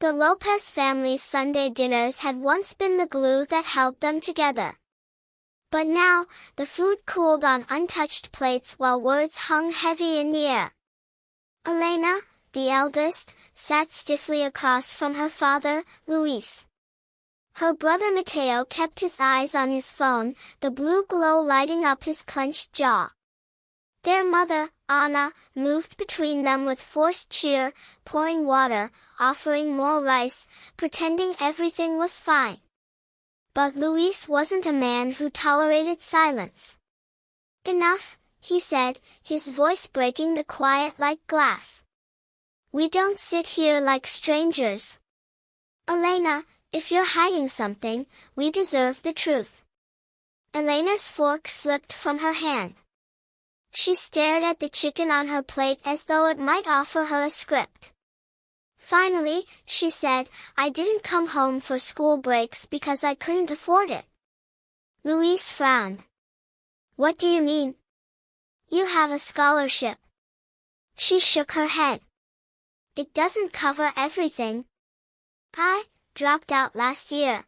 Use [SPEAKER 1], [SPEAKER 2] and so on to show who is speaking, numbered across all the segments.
[SPEAKER 1] The López family's Sunday dinners had once been the glue that held them together. But now, the food cooled on untouched plates while words hung heavy in the air. Elena, the eldest, sat stiffly across from her father, Luis. Her brother Mateo kept his eyes on his phone, the blue glow lighting up his clenched jaw. Their mother, Anna, moved between them with forced cheer, pouring water, offering more rice, pretending everything was fine. But Luis wasn't a man who tolerated silence. "Enough," he said, his voice breaking the quiet like glass. "We don't sit here like strangers. Elena, if you're hiding something, we deserve the truth." Elena's fork slipped from her hand. She stared at the chicken on her plate as though it might offer her a script. Finally, she said, "I didn't come home for school breaks because I couldn't afford it." Luis frowned. "What do you mean? You have a scholarship." She shook her head. "It doesn't cover everything. I dropped out last year.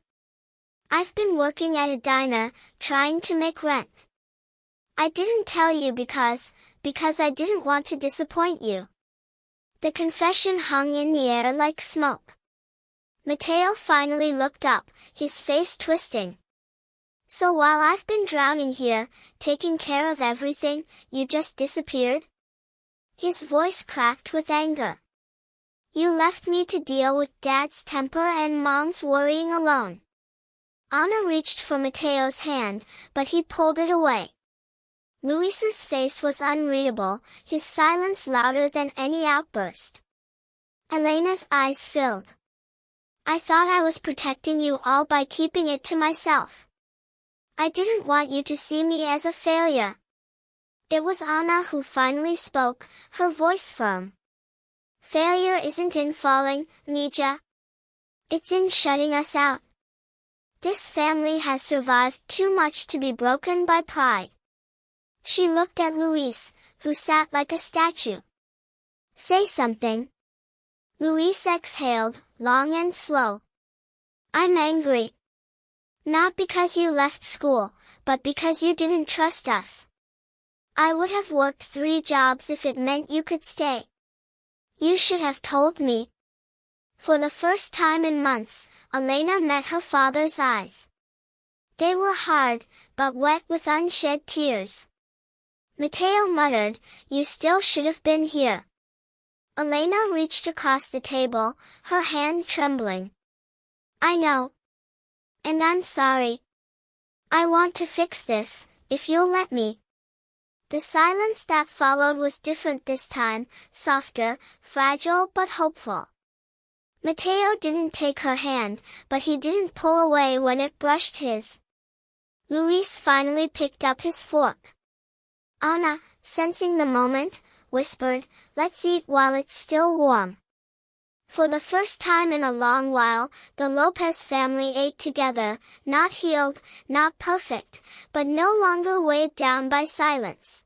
[SPEAKER 1] I've been working at a diner, trying to make rent. I didn't tell you because I didn't want to disappoint you." The confession hung in the air like smoke. Mateo finally looked up, his face twisting. "So while I've been drowning here, taking care of everything, you just disappeared?" His voice cracked with anger. "You left me to deal with Dad's temper and Mom's worrying alone." Anna reached for Mateo's hand, but he pulled it away. Luis's face was unreadable, his silence louder than any outburst. Elena's eyes filled. "I thought I was protecting you all by keeping it to myself. I didn't want you to see me as a failure." It was Anna who finally spoke, her voice firm. "Failure isn't in falling, Mija. It's in shutting us out. This family has survived too much to be broken by pride." She looked at Luis, who sat like a statue. "Say something." Luis exhaled, long and slow. "I'm angry. Not because you left school, but because you didn't trust us. I would have worked 3 jobs if it meant you could stay. You should have told me." For the first time in months, Elena met her father's eyes. They were hard, but wet with unshed tears. Mateo muttered, "You still should have been here." Elena reached across the table, her hand trembling. "I know. And I'm sorry. I want to fix this, if you'll let me." The silence that followed was different this time, softer, fragile but hopeful. Mateo didn't take her hand, but he didn't pull away when it brushed his. Luis finally picked up his fork. Anna, sensing the moment, whispered, "Let's eat while it's still warm." For the first time in a long while, the López family ate together, not healed, not perfect, but no longer weighed down by silence.